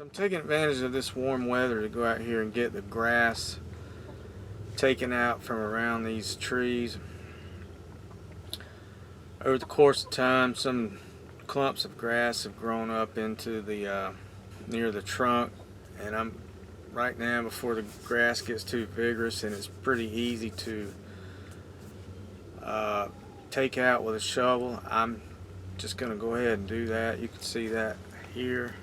So I'm taking advantage of this warm weather to go out here and get the grass taken out from around these trees. Over the course of time, some clumps of grass have grown up into the near the trunk, and I'm right now, before the grass gets too vigorous, and it's pretty easy to take out with a shovel, I'm just going to go ahead and do that. You can see that here.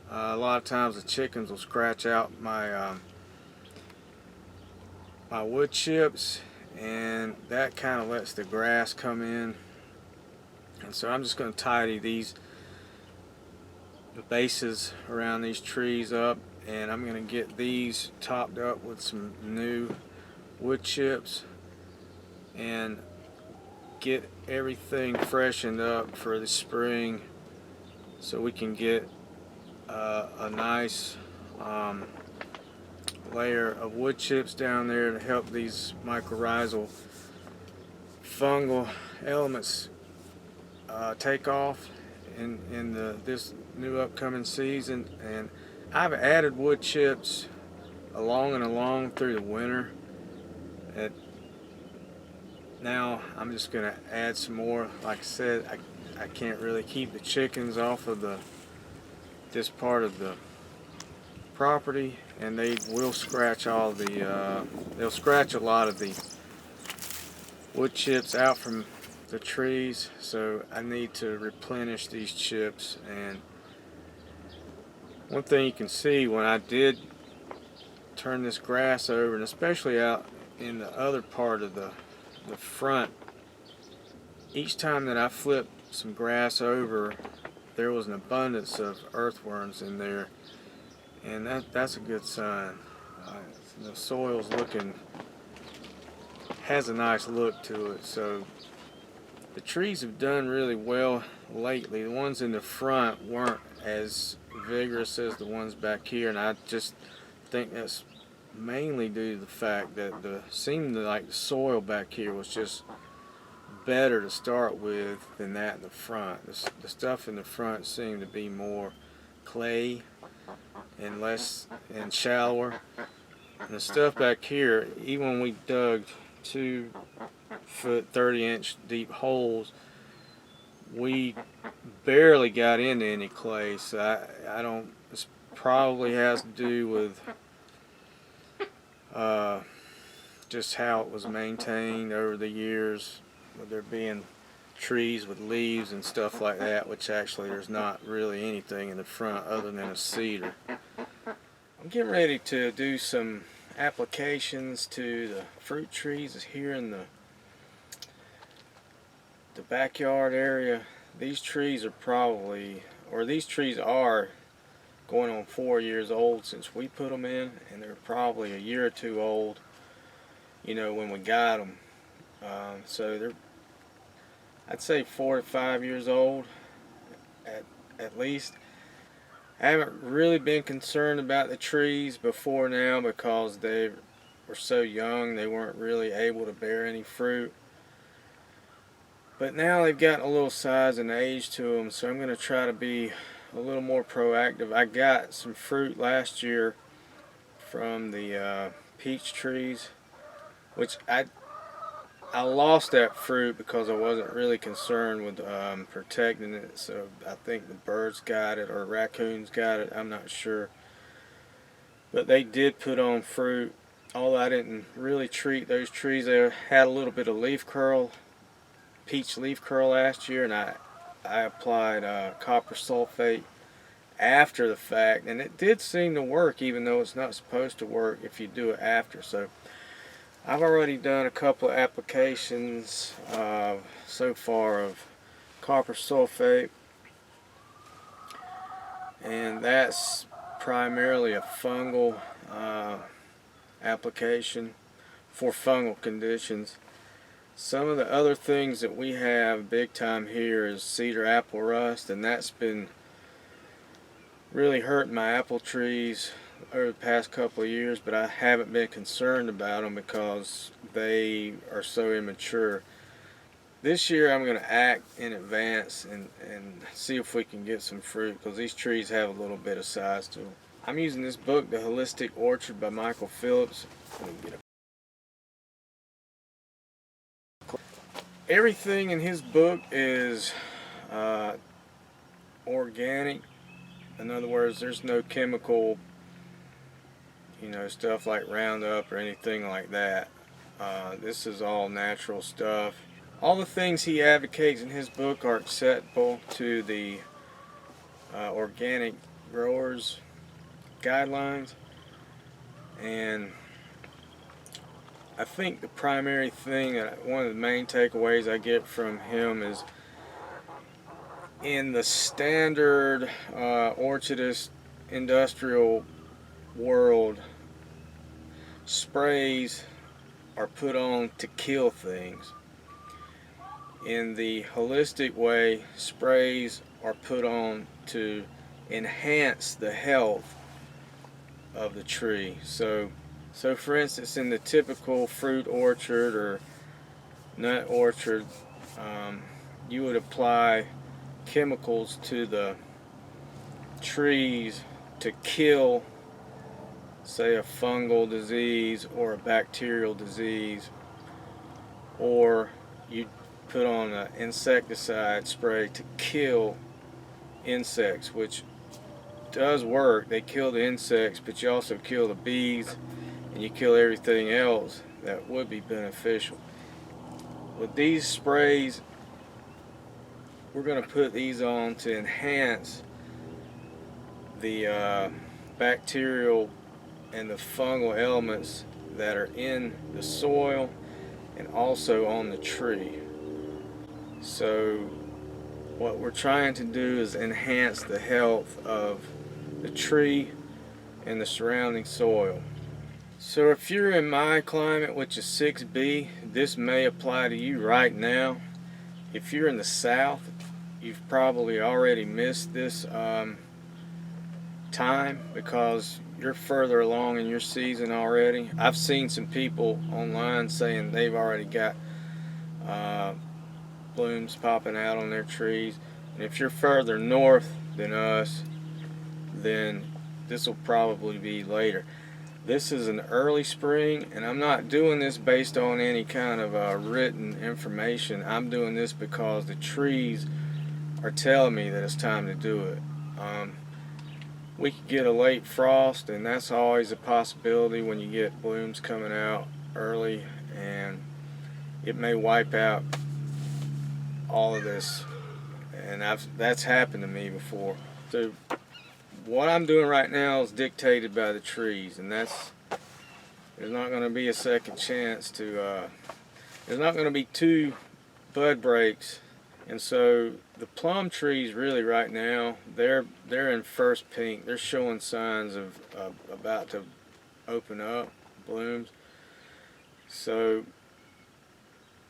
A lot of times the chickens will scratch out my my wood chips, and that kind of lets the grass come in. And so I'm just going to tidy the bases around these trees up, and I'm going to get these topped up with some new wood chips and get everything freshened up for the spring so we can get a nice layer of wood chips down there to help these mycorrhizal fungal elements take off in this new upcoming season. And I've added wood chips along and along through the winter. Now I'm just going to add some more. Like I said, I can't really keep the chickens off of this part of the property, and they will scratch they'll scratch a lot of the wood chips out from the trees, so I need to replenish these chips. And one thing you can see, when I did turn this grass over, and especially out in the other part of the front, each time that I flipped some grass over, there was an abundance of earthworms in there, and that's a good sign. The soil's has a nice look to it. So the trees have done really well lately. The ones in the front weren't as vigorous as the ones back here, and I just think that's mainly due to the fact that seemed like the soil back here was just better to start with than that in the front. The stuff in the front seemed to be more clay and less and shallower. And the stuff back here, even when we dug 2-foot 30-inch deep holes, we barely got into any clay. So I don't. This probably has to do with just how it was maintained over the years, with there being trees with leaves and stuff like that, which actually there's not really anything in the front other than a cedar. I'm getting ready to do some applications to the fruit trees here in the backyard area. These trees are going on 4 years old since we put them in, and they're probably a year or two old, when we got them. So they're, I'd say 4 to 5 years old at least. I haven't really been concerned about the trees before now because they were so young, they weren't really able to bear any fruit. But now they've gotten a little size and age to them, so I'm going to try to be a little more proactive. I got some fruit last year from the peach trees, which I lost that fruit because I wasn't really concerned with protecting it. So I think the birds got it or raccoons got it, I'm not sure. But they did put on fruit, although I didn't really treat those trees. They had a little bit of leaf curl, peach leaf curl last year, and I applied copper sulfate after the fact, and it did seem to work, even though it's not supposed to work if you do it after. So I've already done a couple of applications so far of copper sulfate, and that's primarily a fungal application for fungal conditions. Some of the other things that we have big time here is cedar apple rust, and that's been really hurting my apple trees over the past couple of years, but I haven't been concerned about them because they are so immature. this year I'm going to act in advance and see if we can get some fruit, because these trees have a little bit of size to them. I'm using this book, The Holistic Orchard by Michael Phillips. Everything in his book is organic. In other words, there's no chemical, stuff like Roundup or anything like that. This is all natural stuff. All the things he advocates in his book are acceptable to the organic growers guidelines, and I think the primary thing, one of the main takeaways I get from him is, in the standard orchardist industrial world, sprays are put on to kill things. In the holistic way, sprays are put on to enhance the health of the tree. So for instance, in the typical fruit orchard or nut orchard, you would apply chemicals to the trees to kill, say, a fungal disease or a bacterial disease, or you put on an insecticide spray to kill insects, which does work. They kill the insects, but you also kill the bees and you kill everything else that would be beneficial. With these sprays, we're going to put these on to enhance the bacterial and the fungal elements that are in the soil and also on the tree. So what we're trying to do is enhance the health of the tree and the surrounding soil. So if you're in my climate, which is 6B, this may apply to you right now. If you're in the south, you've probably already missed this time because you're further along in your season already. I've seen some people online saying they've already got blooms popping out on their trees. And if you're further north than us, then this will probably be later. This is an early spring, and I'm not doing this based on any kind of written information. I'm doing this because the trees are telling me that it's time to do it. We could get a late frost, and that's always a possibility when you get blooms coming out early, and it may wipe out all of this, and that's happened to me before. So what I'm doing right now is dictated by the trees, and there's not going to be a second chance to, there's not going to be two bud breaks. And so the plum trees really right now, they're in first pink. They're showing signs of about to open up, blooms. So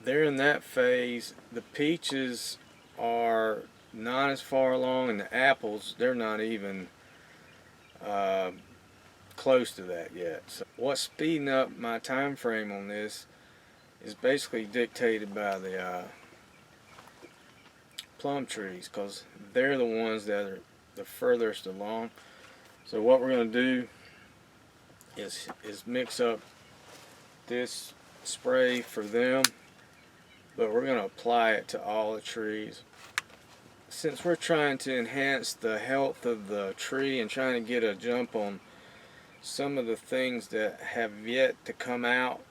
they're in that phase. The peaches are not as far along, and the apples, they're not even close to that yet. So what's speeding up my time frame on this is basically dictated by the plum trees, because they're the ones that are the furthest along. So what we're going to do is mix up this spray for them, but we're going to apply it to all the trees. Since we're trying to enhance the health of the tree and trying to get a jump on some of the things that have yet to come out,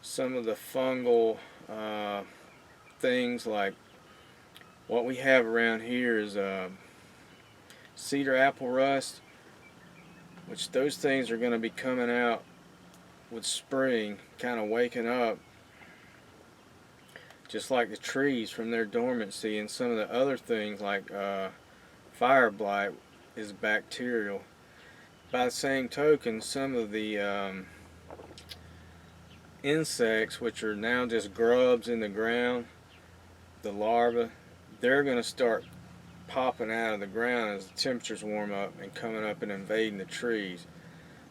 some of the fungal things, like what we have around here is cedar apple rust, which those things are going to be coming out with spring, kind of waking up, just like the trees from their dormancy. And some of the other things like fire blight is bacterial. By the same token, some of the insects, which are now just grubs in the ground, the larvae, they're going to start popping out of the ground as the temperatures warm up and coming up and invading the trees.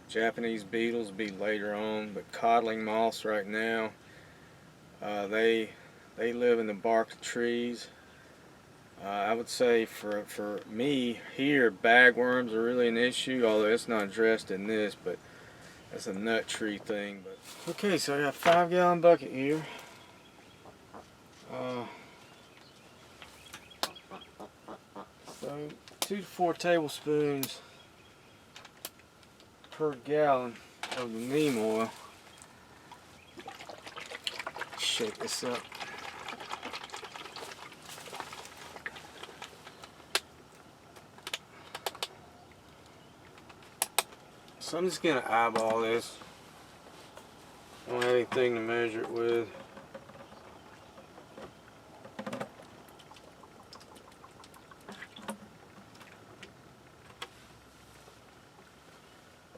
Japanese beetles will be later on, but codling moths right now, they They live in the bark of trees. I would say for me here, bagworms are really an issue, although it's not addressed in this, but that's a nut tree thing. But okay, so I got a 5-gallon bucket here. So 2 to 4 tablespoons per gallon of the neem oil. Shake this up. So I'm just going to eyeball this. I don't have anything to measure it with.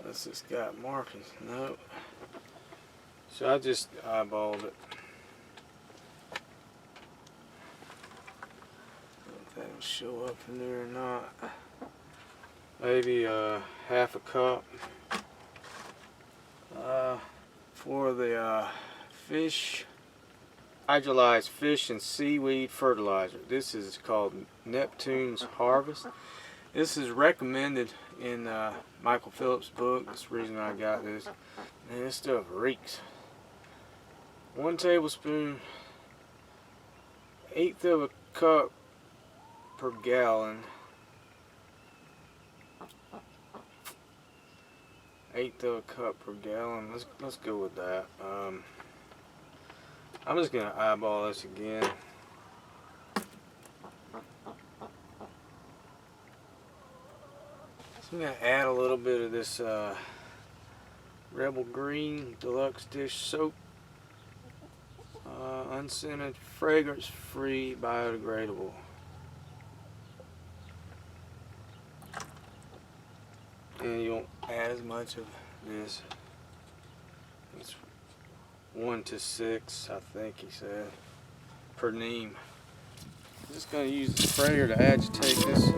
Unless it's got markings. No. So I just eyeballed it. If that'll show up in there or not. Maybe half a cup. For the fish, hydrolyzed fish and seaweed fertilizer. This is called Neptunes Harvest. This is recommended in Michael Phillips' book. That's the reason I got this. Man, this stuff reeks. 1 tablespoon, 1/8 of a cup per gallon. 1/8 of a cup per gallon. Let's go with that. I'm just gonna eyeball this again. So I'm gonna add a little bit of this Rebel Green Deluxe Dish Soap, unscented, fragrance-free, biodegradable. And you won't add as much of this. It's 1 to 6, I think he said, per neem. I'm just going to use the sprayer to agitate this.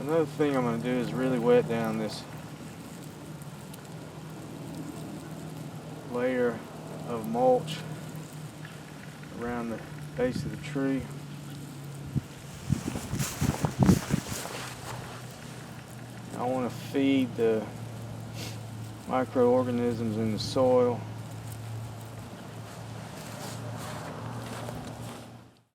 Another thing I'm going to do is really wet down this layer of mulch around the base of the tree. I want to feed the microorganisms in the soil